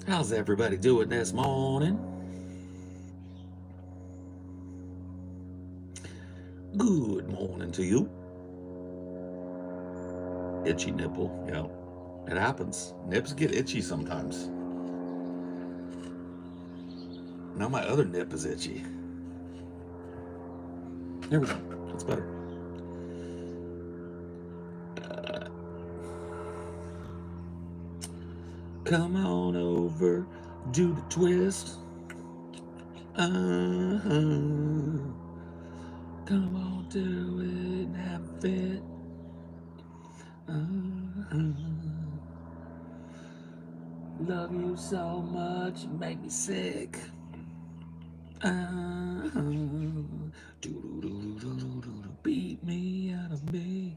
How's everybody doing this morning? Good morning to you. Itchy nipple, yeah. It happens. Nips get itchy sometimes. Now my other nip is itchy. There we go. That's better. Come on over, do the twist. Uh-huh. Come on, do it and have a fit. Uh-huh. Love you so much, you make me sick. Uh-huh. Do-do-do-do-do-do-do. Beat me out of me.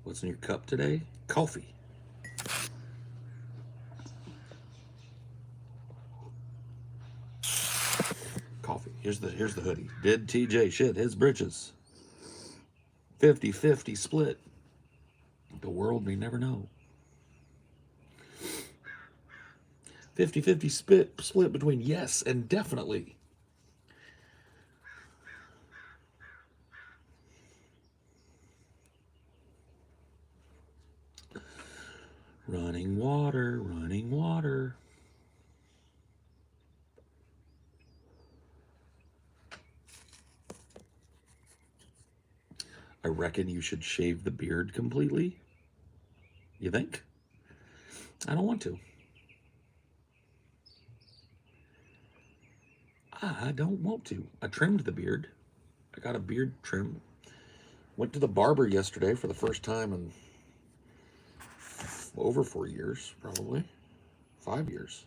What's in your cup today? Coffee. Coffee. Here's the hoodie. Did TJ shit his britches? 50-50 split. The world may never know. 50-50 split between yes and definitely. Running water, running water. I reckon you should shave the beard completely. You think? I don't want to. I don't want to. I trimmed the beard. I got a beard trim. Went to the barber yesterday for the first time in over 4 years, probably 5 years.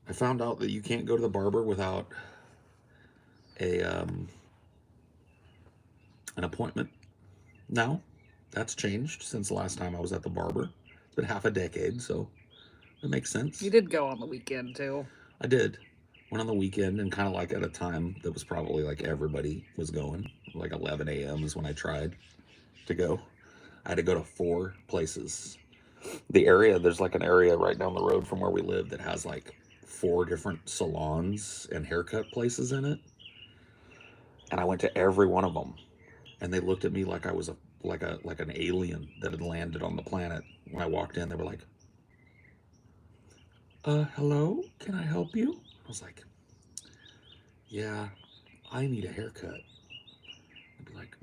I found out that you can't go to the barber without an appointment. Now, that's changed since the last time I was at the barber. It's been half a decade, so it makes sense. You did go on the weekend too. I did. Went on the weekend and kind of like at a time that was probably like everybody was going. Like 11 a.m. is when I tried to go. I had to go to 4 places. The area, there's like an area right down the road from where we live that has like 4 different salons and haircut places in it. And I went to every one of them. And they looked at me like I was like an alien that had landed on the planet. When I walked in, they were like, hello, can I help you? I was like, yeah, I need a haircut. I'd be like,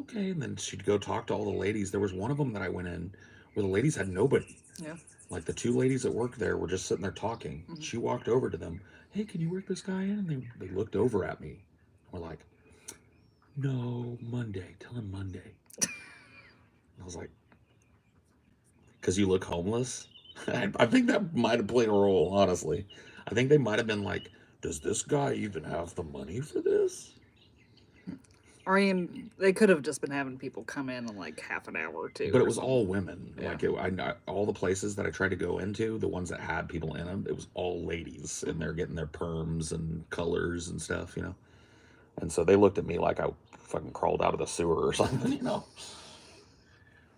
okay. And then she'd go talk to all the ladies. There was one of them that I went in where the ladies had nobody. Yeah. Like the 2 ladies that worked there were just sitting there talking. Mm-hmm. She walked over to them. Hey, can you work this guy in? And they looked over at me. We're like, no, Monday. Tell him Monday. And I was like, because you look homeless? I think that might have played a role, honestly. I think they might have been like, does this guy even have the money for this? I mean, they could have just been having people come in like half an hour or two. But it was all women. Yeah. Like all the places that I tried to go into, the ones that had people in them, it was all ladies, and they're getting their perms and colors and stuff, you know. And so they looked at me like I fucking crawled out of the sewer or something, you know.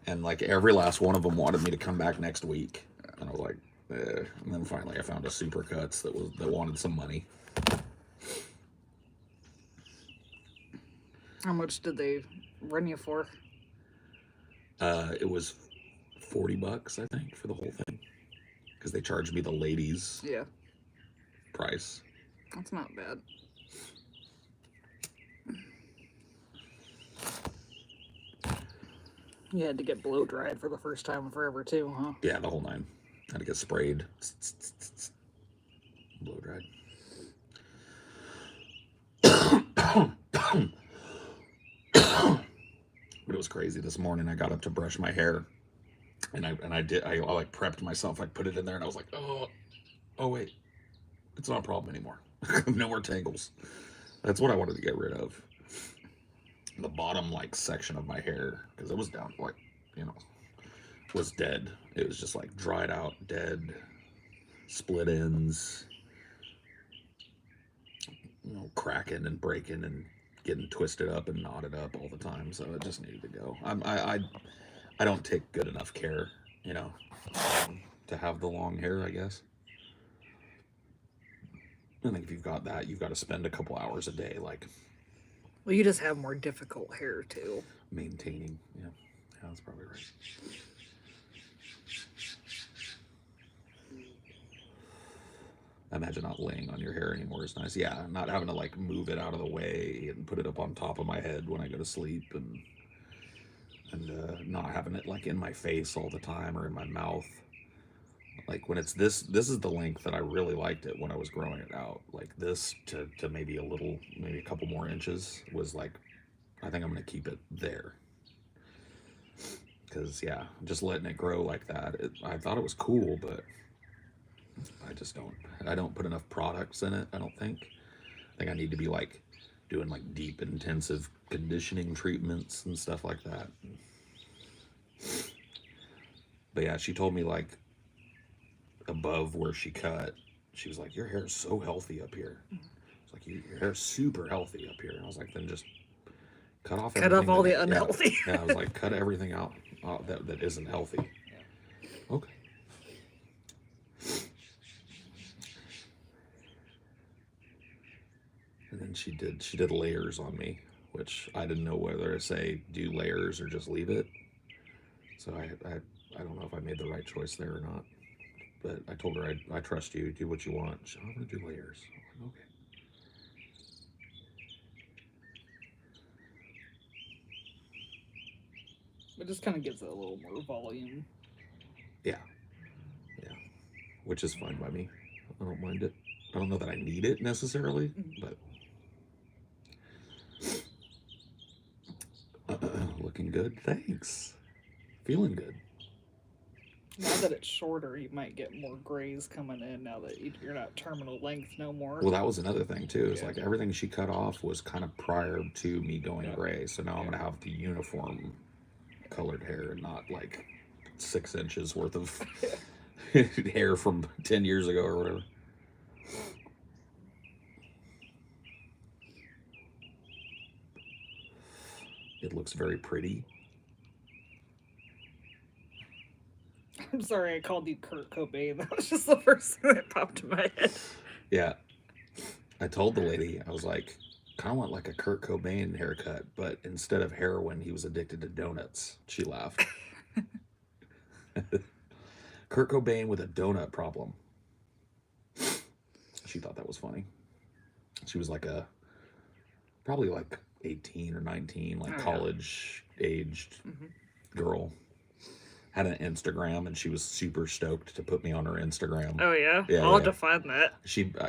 And like every last one of them wanted me to come back next week, and I was like, eh. And then finally I found a Supercuts that wanted some money. How much did they run you for? It was $40, I think, for the whole thing, because they charged me the ladies' price. That's not bad. You had to get blow dried for the first time in forever too, huh? Yeah, the whole 9. Had to get sprayed, blow dried. But it was crazy. This morning I got up to brush my hair, and I like prepped myself. I put it in there, and I was like, oh wait, it's not a problem anymore. No more tangles. That's what I wanted to get rid of. The bottom like section of my hair, because it was down like, you know, was dead. It was just like dried out, dead, split ends, you know, cracking and breaking and getting twisted up and knotted up all the time, so it just needed to go. I don't take good enough care, you know, to have the long hair, I guess. I think if you've got that, you've got to spend a couple hours a day, like Well, you just have more difficult hair too. maintaining. Yeah, yeah, that's probably right. I imagine not laying on your hair anymore is nice. Yeah, not having to like move it out of the way and put it up on top of my head when I go to sleep, and not having it like in my face all the time or in my mouth. Like when it's this is the length that I really liked it when I was growing it out. Like this to maybe a little, maybe a couple more inches was like, I think I'm gonna keep it there. Because yeah, just letting it grow like that, I thought it was cool, but I just don't. I don't put enough products in it. I don't think. I think I need to be like doing like deep, intensive conditioning treatments and stuff like that. But yeah, she told me like above where she cut, she was like, "Your hair is so healthy up here." It's like your hair's super healthy up here. And I was like, "Then just cut off Cut off everything all that, the unhealthy. yeah." I was like, "Cut everything out that isn't healthy." Okay. And then she did layers on me, which I didn't know whether to say do layers or just leave it. So I don't know if I made the right choice there or not. But I told her I trust you. Do what you want. She's like, I'm gonna do layers. I'm like, okay. It just kind of gives it a little more volume. Yeah, yeah, which is fine by me. I don't mind it. I don't know that I need it necessarily, but looking good. Thanks. Feeling good. Now that it's shorter, you might get more grays coming in now that you're not terminal length no more. Well, that was another thing too. Is Yeah. like everything she cut off was kind of prior to me going Yeah. gray. So now I'm Yeah. gonna have the uniform colored hair and not like 6 inches worth of hair from 10 years ago or whatever. It looks very pretty. I'm sorry I called you Kurt Cobain. That was just the first thing that popped in my head. Yeah. I told the lady, I was like, kind of want like a Kurt Cobain haircut, but instead of heroin, he was addicted to donuts. She laughed. Kurt Cobain with a donut problem. She thought that was funny. She was like probably like 18 or 19, like college aged girl. Had an Instagram and she was super stoked to put me on her Instagram. Oh yeah, Yeah, I'll yeah. have to find that.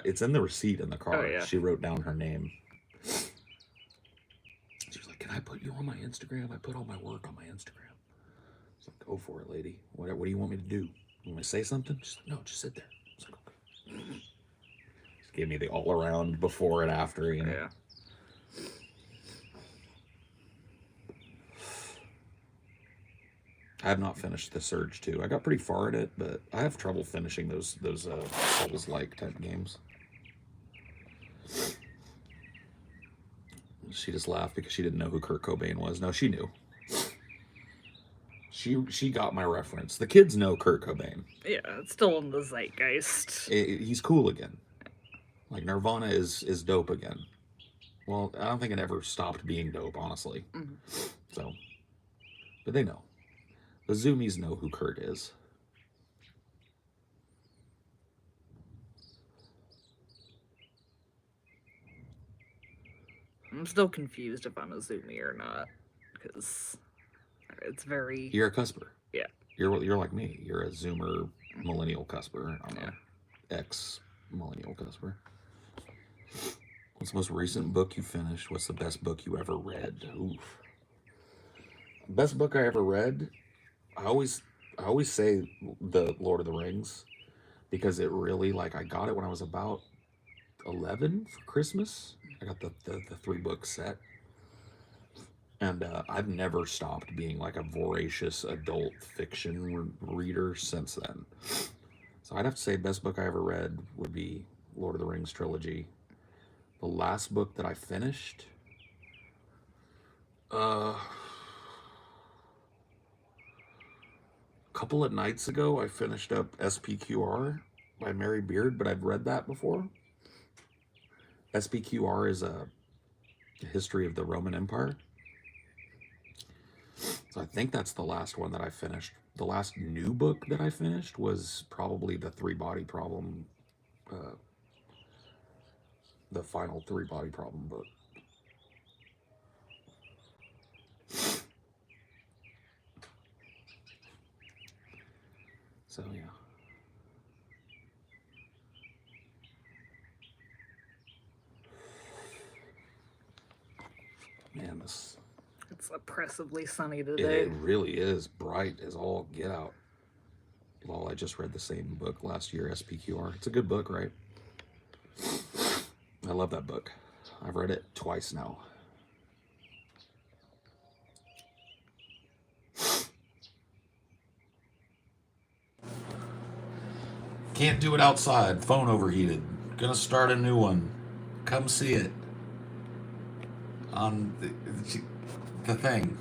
It's in the receipt in the car. Oh, yeah. She wrote down her name. She was like, "Can I put you on my Instagram? I put all my work on my Instagram." I was like, "Go for it, lady. What do you want me to do? You want me to say something?" She's like, "No, just sit there." I was like, "Okay." She gave me the all around before and after, you know. Yeah. I have not finished the Surge 2. I got pretty far in it, but I have trouble finishing those Souls-like type games. She just laughed because she didn't know who Kurt Cobain was. No, she knew. She got my reference. The kids know Kurt Cobain. Yeah, it's still in the zeitgeist. He's cool again. Like Nirvana is dope again. Well, I don't think it ever stopped being dope, honestly. So, but they know. The Zoomies know who Kurt is. I'm still confused if I'm a Zoomie or not, because it's very. You're a cusper. Yeah. You're like me. You're a Zoomer millennial cusper. I'm a ex-millennial cusper. What's the most recent book you finished? What's the best book you ever read? Oof. Best book I ever read? I always say the Lord of the Rings because it really like I got it when I was about 11 for Christmas. I got the 3-book set. And I've never stopped being like a voracious adult fiction reader since then. So I'd have to say best book I ever read would be Lord of the Rings trilogy. The last book that I finished A couple of nights ago, I finished up SPQR by Mary Beard, but I've read that before. SPQR is a history of the Roman Empire. So I think that's the last one that I finished. The last new book that I finished was probably the Three Body Problem, the final Three Body Problem book. So yeah. Man, this It's oppressively sunny today. it really is bright as all get out. Lol, I just read the same book last year, SPQR. It's a good book, right? I love that book. I've read it twice now. Can't do it outside. Phone overheated. Gonna start a new one. Come see it on the thing.